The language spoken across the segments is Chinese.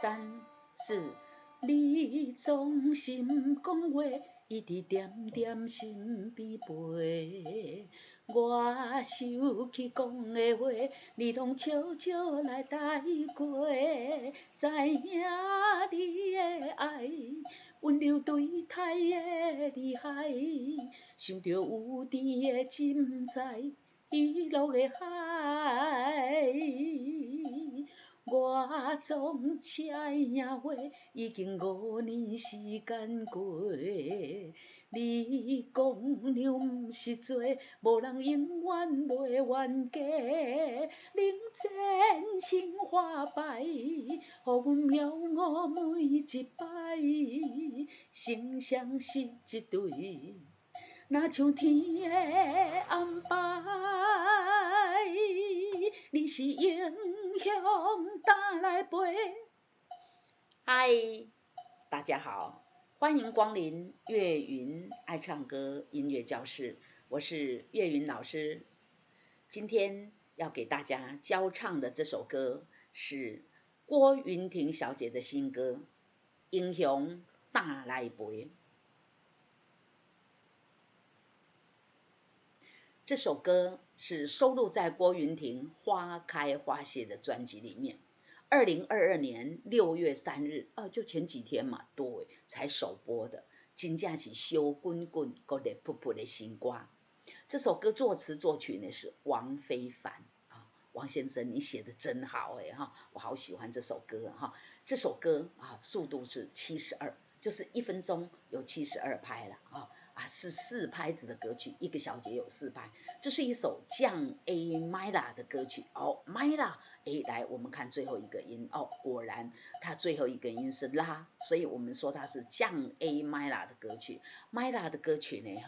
3、4，你总心讲话，一直点点心边陪。我想起讲的话，你拢悄悄来带过。知影你的爱，温柔对待的厉害，想着有甜的浸在遗落的海。我总写影花，已经5年时间过。你讲了毋是做，无人永远袂冤家。宁真心花败，予阮渺误每一摆。惺相惜一对，若像天的安排。你是英雄打来陪。嗨，大家好，欢迎光临岳云爱唱歌音乐教室，我是岳云老师。今天要给大家教唱的这首歌是郭云婷小姐的新歌《英雄打来陪》。这首歌是收录在郭云婷《花开花谢》的专辑里面。2022年6月3日，就前几天嘛，对，才首播的。真正是烧滚滚、热热扑扑的新歌。这首歌作词作曲呢是王非凡啊，王先生你写的真好哈，我好喜欢这首歌哈。这首歌啊，速度是72，就是1分钟有72拍了啊。是4拍子的歌曲，1个小节有4拍。这是一首降 A minor 的歌曲minor， 来我们看最后一个音果然它最后一个音是拉，所以我们说它是降 A minor 的歌曲。minor 的歌曲呢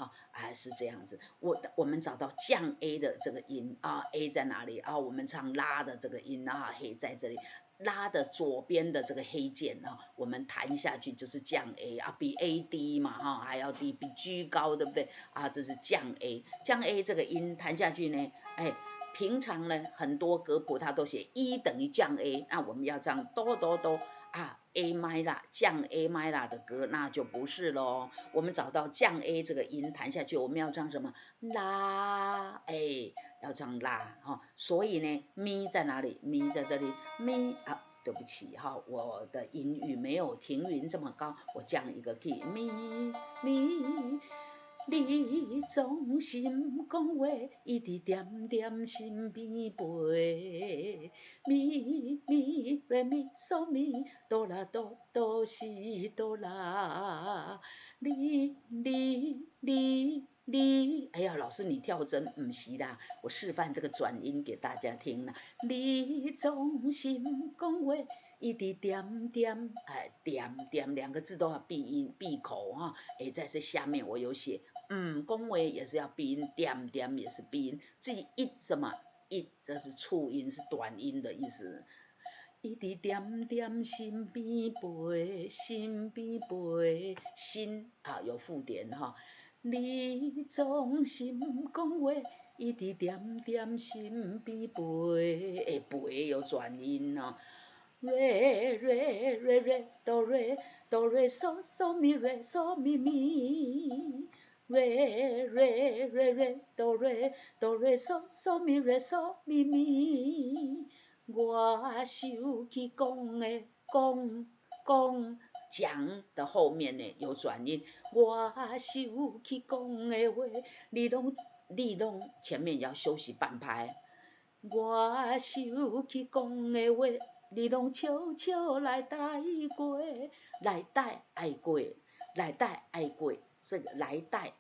是这样子，我们找到降 A 的这个音A 在哪里我们唱拉的这个音黑在这里。拉的左边的这个黑键我们弹下去就是降 A 比 A 低嘛还要低，比 G 高，对不对这是降 A。降 A 这个音弹下去呢，平常呢很多歌谱它都写1等于降 A， 那我们要唱哆哆哆A minor 降 A minor 的歌那就不是咯。我们找到降 A 这个音弹下去，我们要唱什么？拉要唱拉所以呢咪在哪里？咪在这里，咪对不起我的音域没有停云这么高，我降一个 key， 咪咪。你总心讲话，一直点点心边陪。咪咪来咪嗦咪，哆啦哆哆西哆啦。你，哎呀，老师你跳针，不是啦，我示范这个转音给大家听啦。你总心讲话，一直点点点点2个字都要闭音闭口在这下面我有写。讲话也是要闭音，点点也是闭音。至于一什么一，这是促音，是短音的意思。一直点点心边陪，心边陪，心有附点你总心讲话，一直点点心边陪，陪有转音瑞瑞瑞瑞哆瑞哆瑞嗦嗦咪瑞嗦咪咪。瑞瑞瑞瑞哆瑞哆瑞嗦嗦咪瑞嗦咪咪。我想起讲的讲的后面呢有转音。我想起讲的话，你拢前面要休息半拍。我想起讲的话，你拢悄悄来带过，来带爱过，来带爱过。这个来带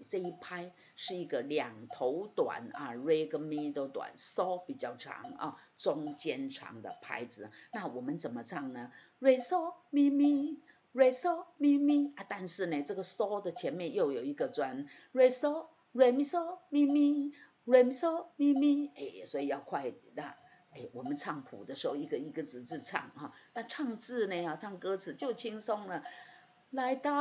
这一拍是一个2头短re 跟 mi 都短，so 比较长中间长的拍子。那我们怎么唱呢？ re so mi mi re so mi mi 但是呢这个 so 的前面又有一个转 re so re mi so mi mi re mi so mi mi 所以要快那我们唱谱的时候一个一个字唱那唱字呢唱歌词就轻松了。来带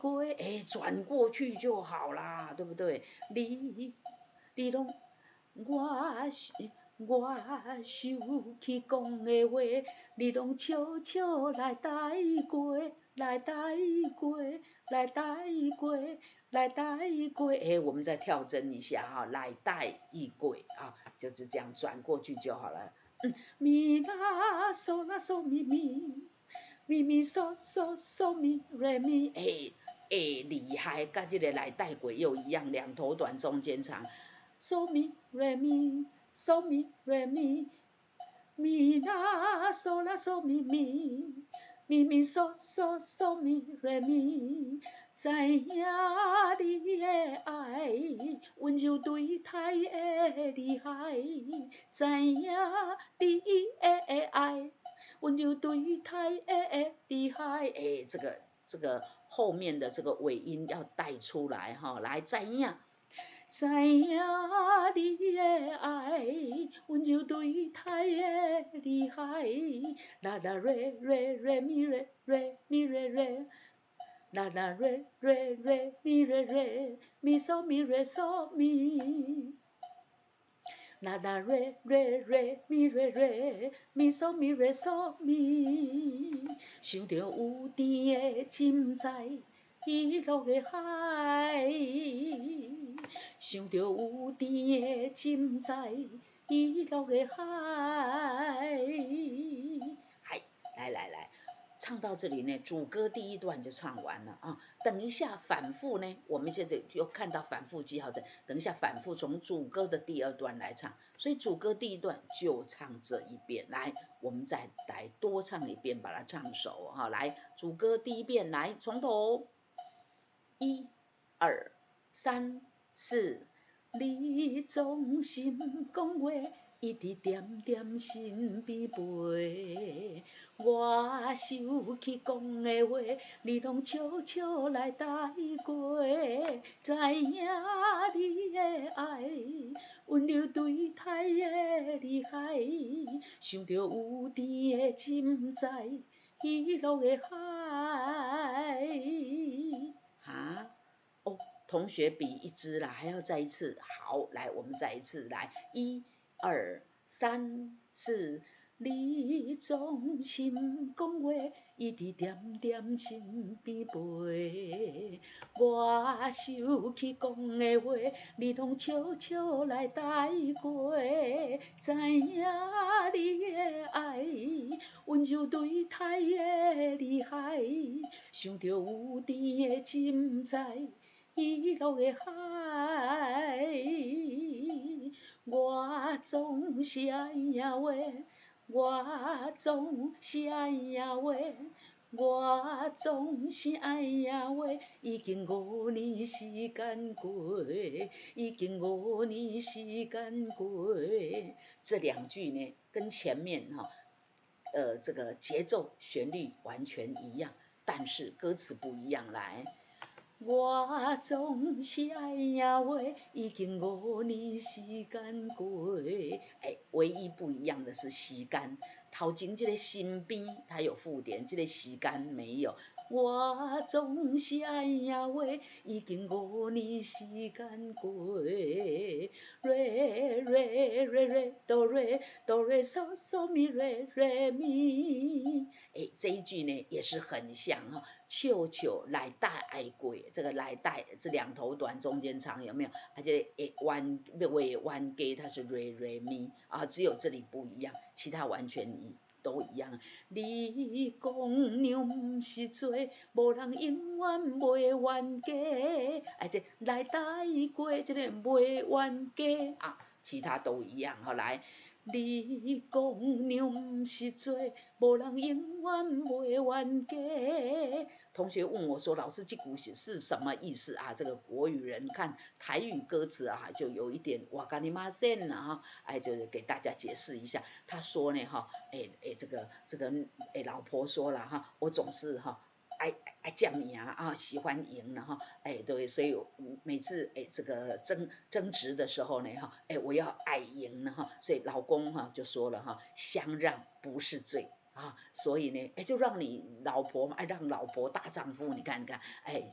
过转过去就好啦，对不对？你拢我想起讲的话，你拢悄悄来带过，来带过，来带过，来带过。我们再跳针一下哈，来带过啊，就是这样转过去就好了。咪啦嗦啦嗦咪咪，咪咪嗦嗦嗦咪瑞咪。厉害，跟这个来带过又一样，两头短中间长。嗦咪瑞咪。嗦咪瑞咪，咪啦嗦啦嗦咪咪，咪咪嗦嗦嗦咪瑞咪，知影你的爱，温柔对待的厉害，知影你的爱，温柔对待的厉害。这个后面的这个尾音要带出来哈，来知影。知影你的爱，温柔对待的厉害，啦啦瑞瑞瑞咪瑞瑞咪瑞瑞，啦啦瑞瑞瑞咪瑞瑞，咪嗦咪瑞嗦咪，啦啦瑞瑞瑞咪瑞瑞，咪嗦咪瑞嗦咪，想着有甜的浸在喜乐的海。想着有甜的浸在喜乐的海。来，唱到这里呢，主歌第一段就唱完了啊。等一下反复呢，我们现在就看到反复记号在，等一下反复从主歌的第二段来唱，所以主歌第一段就唱这一遍。来，我们再来多唱一遍，把它唱熟哈。来，主歌第一遍，来从头，1、2、3、4，你总心讲话，一直点点身边陪。我想起讲的话，你拢悄悄来带过。知影你的爱，温柔对待的厉害，想着有甜的浸在喜乐的海。哈，同学比一支啦，还要再一次。好，来，我们再一次来，1、2、3、4，你总心讲话，一直点点身边陪。我想起讲的话，你拢悄悄来带过。知影你的爱，温柔对待的厉害，想着有甜的浸在喜乐的海。我总是爱赢话，我总是爱赢话，我总是爱赢话，已经5年时间过，已经5年时间过。这两句呢，跟前面这个节奏旋律完全一样，但是歌词不一样。来，我总是爱赢话，已经5年时间过。唯一不一样的是时间，头前这个身边它有附点，这个时间没有。我总是爱赢话，已经5年时间过。瑞瑞瑞瑞哆瑞哆瑞嗦嗦咪瑞瑞咪。这一句呢也是很像哈，悄悄来带爱过，这个来带是两头短中间长，有没有？而且弯尾弯给它是瑞瑞咪啊，只有这里不一样，其他完全都一样。你讲娘不是做，无人永远袂冤家。这来带过，这个袂冤家啊，其他都一样。好，来。你讲娘不是做，无人永远袂冤家。同学问我说：“老师，这句是什么意思啊？”这个国语人看台语歌词啊，就有一点哇嘎尼玛森啊，就是给大家解释一下。他说呢，这个老婆说了哈，我总是爱讲名啊，喜欢赢了哈，对，所以每次这个争执的时候呢哈，我要爱赢了哈，所以老公哈就说了哈，相让不是罪啊，所以呢，就让你老婆嘛，让老婆大丈夫，你看，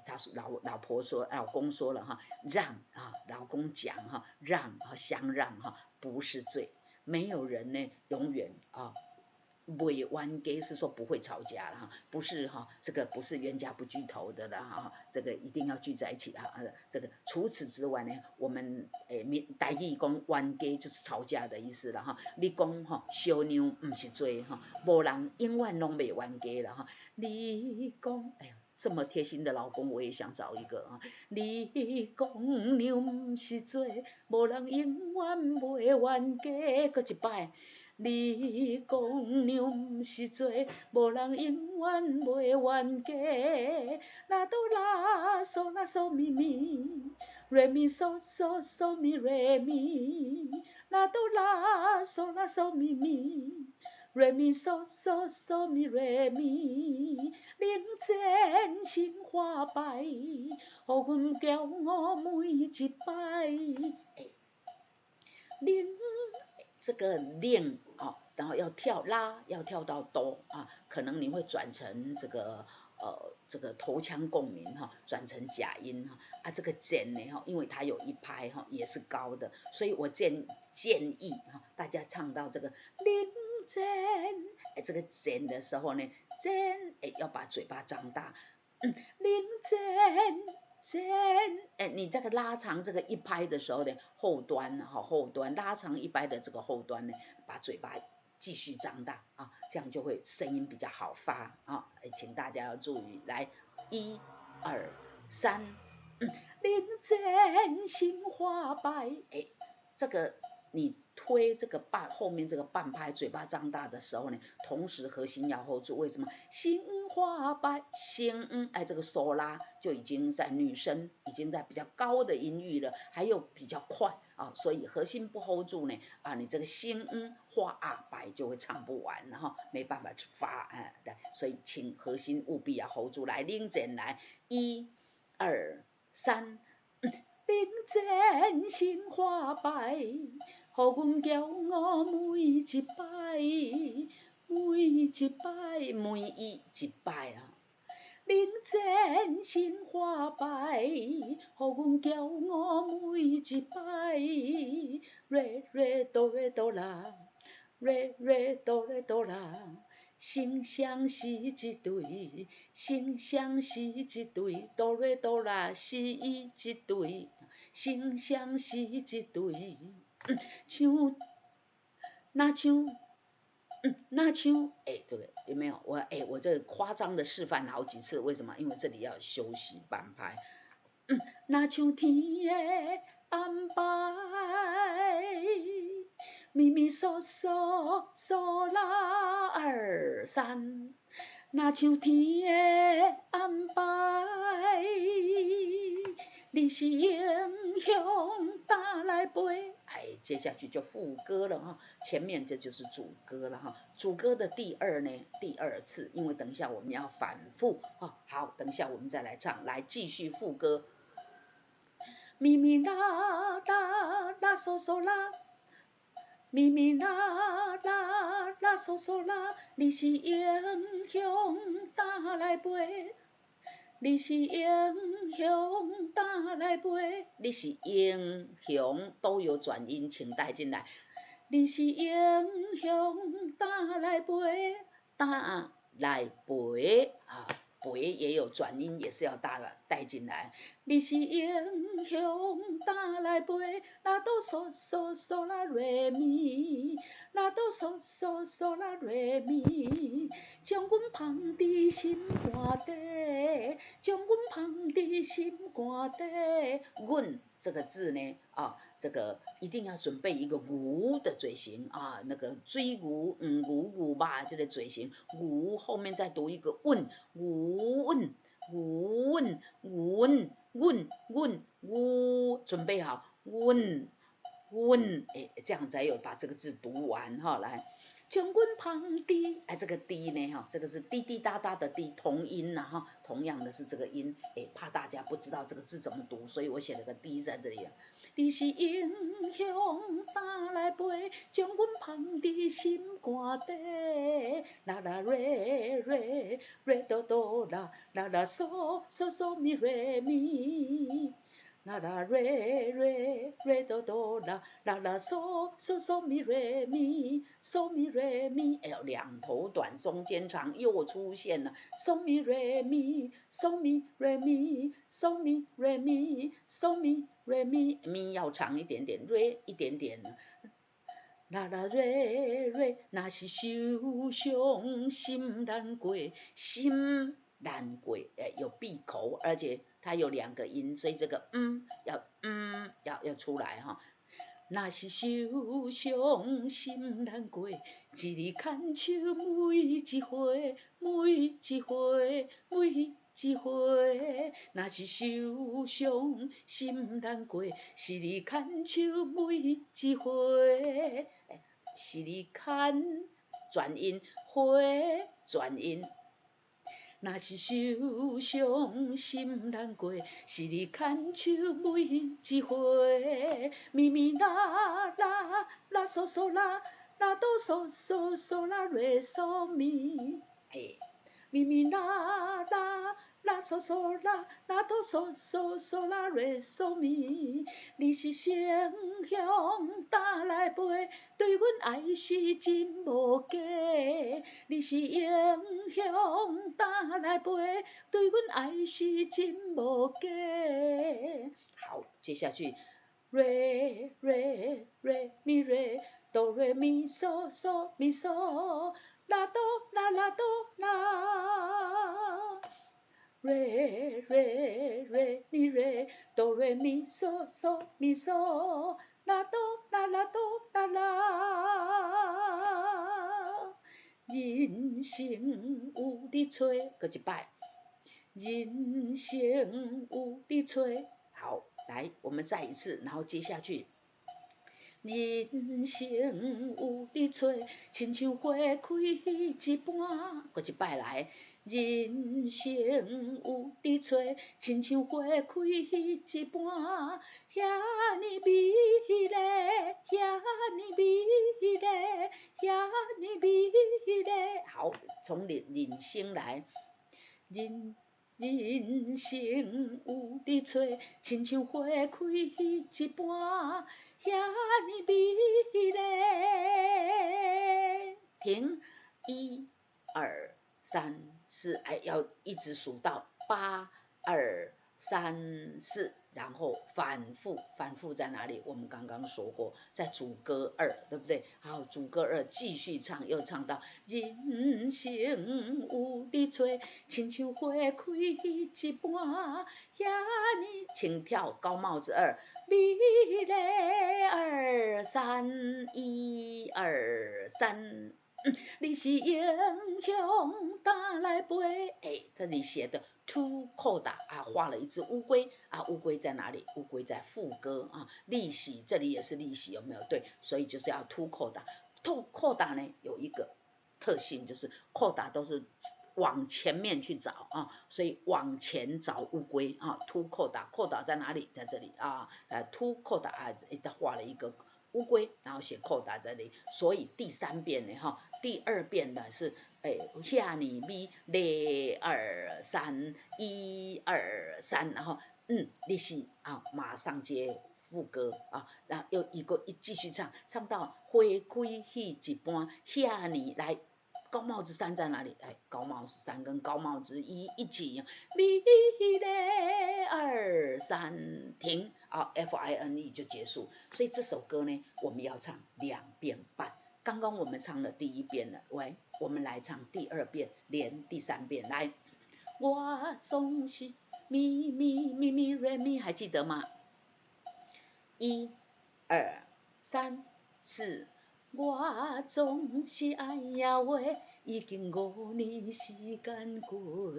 他说老婆说，老公说了哈，让啊，老公讲哈，让啊，相让哈，不是罪。没有人呢永远袂冤家是说不会吵架了不是这个不是冤家不聚头的啦这个一定要聚在一起这个除此之外呢，我们台语讲冤家就是吵架的意思啦你讲小娘不是做无人永远拢袂冤家啦你讲哎呀。这么贴心的老公，我也想找一个你讲娘不是做，无人永远袂冤家。搁一摆。你讲娘不是做，无人永远袂冤家。拉哆拉嗦拉嗦咪咪，瑞咪嗦嗦嗦咪瑞咪，拉哆拉嗦拉嗦咪咪。瑞咪嗦嗦嗦咪瑞咪，人间心花白，予阮骄傲每一摆。令这个令然后要跳拉，要跳到哆可能你会转成这个头腔共鸣转成假音这个减呢因为它有一拍也是高的，所以我建议大家唱到这个令减这个减的时候呢，减要把嘴巴张大，令减你这个拉长这个一拍的时候呢，后端拉长一拍的这个后端呢，把嘴巴继续张大这样就会声音比较好发请大家要注意，来1、2、3，人间心花白，这个你推这个后面这个半拍，嘴巴张大的时候呢，同时核心要 hold 住，为什么？心花白，心这个嗦拉就已经在女生已经在比较高的音域了，还有比较快所以核心不 hold 住呢你这个心花白就会唱不完，然后没办法发所以请核心务必要 hold 住，来领前来1、2、3。人间心花白，予阮骄傲每一摆，每一摆人间心花白，予阮骄傲每一摆。瑞瑞哆瑞哆啦，瑞瑞哆瑞哆啦。心相是一对，心相是一对，哆瑞哆啦是一对，心相是一对。像这个有没有？我这个夸张的示范好几次，为什么？因为这里要休息半拍。那像天的安排，咪咪嗦嗦嗦啦2、3，那像天的安排，你是英雄打来飞。接下去就副歌了前面这就是主歌了主歌的第二次，因为等一下我们要反复好，等一下我们再来唱，来继续副歌。咪咪啦啦啦嗦嗦啦，咪咪啦啦啦嗦嗦啦，你是英雄打来飞。你是英雄打来飞，你是英雄都有转音，请带进来。你是英雄打来飞，打来飞飞也有转音，也是要带进来。你是英雄打来飞，拉哆嗦嗦嗦啦瑞咪，拉哆嗦嗦嗦啦瑞咪，将阮放伫心肝底，将阮放伫心肝底。阮这个字呢这个一定要准备一个牛的嘴型那个水牛牛吧这个嘴型，牛后面再读一个问，准备好这样才有把这个字读完来。将阮放伫这个滴呢这个是滴滴答答的滴，同音同样的是这个音怕大家不知道这个字怎么读，所以我写了个滴在这里你是英雄打来飞，将阮放伫心肝底，啦啦瑞瑞哆哆啦，啦啦嗦嗦嗦咪瑞咪，啦啦瑞瑞瑞哆哆啦啦啦嗦嗦嗦咪瑞咪嗦咪瑞咪，哎呦，两头短中间长又出现了，嗦咪瑞咪嗦咪瑞咪嗦咪瑞咪嗦咪瑞咪，咪要长一点点，瑞一点点。啦啦瑞瑞，那是受伤心难过，心难过，有闭口，而且它有两个音，所以这个要出来哈。那是受伤心难过，一日牵手每一回，每一回，每一回。那是受伤心难过，一日牵手每一回。是你牵转音，回转音。若是受伤心难过，是你牵手每一回。咪咪啦啦啦嗦嗦啦，啦哆嗦嗦嗦啦瑞嗦咪。咪咪啦啦啦嗦嗦啦，啦哆嗦嗦嗦啦瑞嗦咪。你是双向打来飞，对阮爱是真无假。你是英雄打来飞，对阮爱是真无假。好，接下去瑞瑞瑞咪瑞哆瑞咪嗦嗦咪嗦啦哆啦啦哆啦。瑞瑞瑞咪瑞哆瑞咪嗦嗦咪嗦啦哆啦啦哆啦啦。人生有你找，搁一摆。人生有你找，好，来，我们再一次，然后接下去。人生有你找，亲像花开一半，搁一摆来。人生有你找，亲像花开一半，遐尼美丽，遐尼美丽，遐尼美丽。好，从人生来。人生有你找，亲像花开一半，遐尼美丽。停，1、2、3、4，哎，要一直数到8、2、3、4，然后反复在哪里？我们刚刚说过，在主歌2，对不对？好，主歌2继续唱，又唱到人生有你找，亲像花开一半，遐尼，请跳高帽子2，美丽2、3、1、2、3。你是英雄打来飞，这里写的 to 扣打啊，画了一只乌龟啊，乌龟在哪里？乌龟在副歌啊，利息这里也是利息，有没有？对，所以就是要 to 扣打。to 扣打呢有一个特性，就是扣打都是往前面去找啊，所以往前找乌龟啊 ，to 扣打，扣打在哪里？在这里啊，to 扣打啊，画了一个乌龟，然后写扣打这里，所以第3遍呢哈，第2遍呢是遐尼美2、3、1、2、3，然后你是啊，马上接副歌啊，然后又继续唱到花开一半，遐尼来。高帽子3在哪里？高帽子3跟高帽子1一起，美丽2、3停啊 ，FINE 就结束。所以这首歌呢，我们要唱2遍半。刚刚我们唱了第1遍了，喂，我们来唱第2遍，连第3遍来。我总是咪咪咪咪瑞咪，还记得吗？1、2、3、4。我总是爱呀话，已经5年时间过。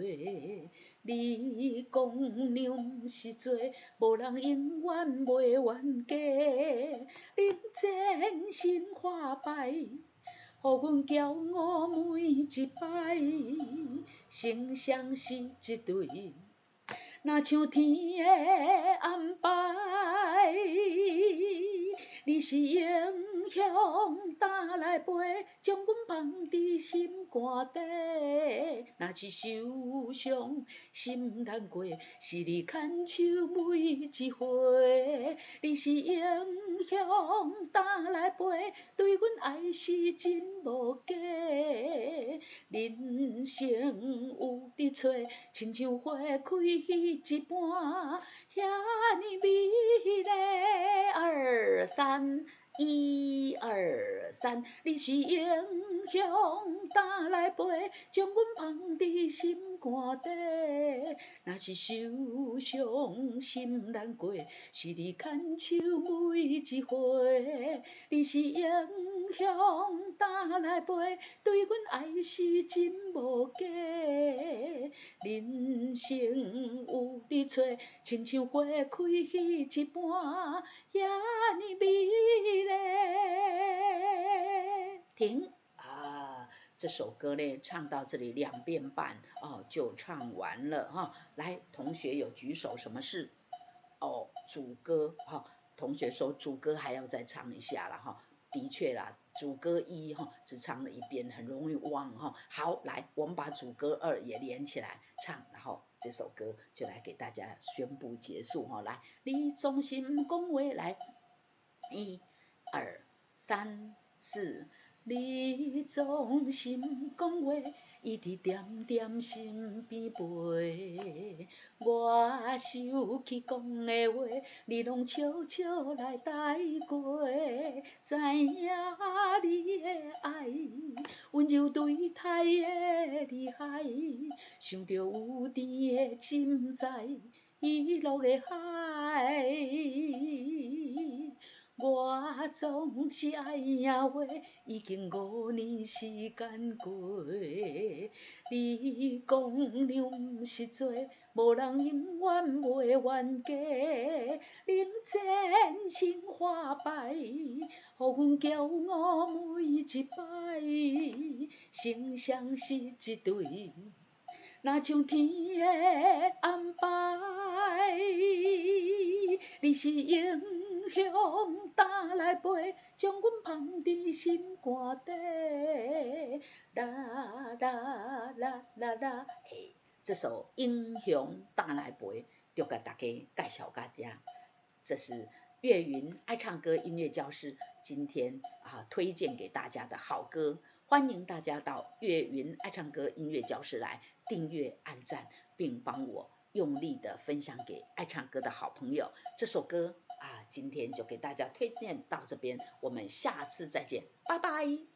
你讲量是多，无人永远袂冤家。恁真心话摆，互阮骄傲每一摆。成双是一对，若像天的安排。你是英雄打来飞，将阮放伫心肝底。若是受伤心难过，是你牵手每一回。你是英雄打来飞，对阮爱是真无假。人生有你找，亲像花开一半，遐尼美丽。2、3，1、2、3，你是英雄打来飞，将阮放伫心肝底。若是受伤心难过，是你牵手每一回。你是英雄打来飞，对阮爱是真无假。人生有你找，亲像花开一半，遐尼美丽。停啊！这首歌呢，唱到这里2遍半哦，就唱完了哈。来，同学有举手，什么事？哦，主歌哈。同学说主歌还要再唱一下了哈。的确啦，主歌1哈只唱了1遍，很容易忘哈。好，来，我们把主歌2也连起来唱，然后这首歌就来给大家宣布结束哈。来，你总是不讲话，来，1、2、3、4。你总是不讲话，一直惦惦身边陪。我想起讲的话，你拢悄悄来带过。知影你的爱，温柔对待的厉害，想着有甜的浸在遗落的海。我总是爱赢话，已经5年时间过。你讲你不实在，无人永远袂冤家。宁真心花败，互阮骄傲每一摆。心像是一对，若像天的安排。你是英雄打来飞，将阮放伫心肝底。啦啦啦啦啦，这首《英雄打来飞》就给大家介绍到这。这是岳云爱唱歌音乐教室今天推荐给大家的好歌，欢迎大家到岳云爱唱歌音乐教室来订阅、按赞，并帮我用力的分享给爱唱歌的好朋友。这首歌今天就给大家推荐到这边，我们下次再见，拜拜。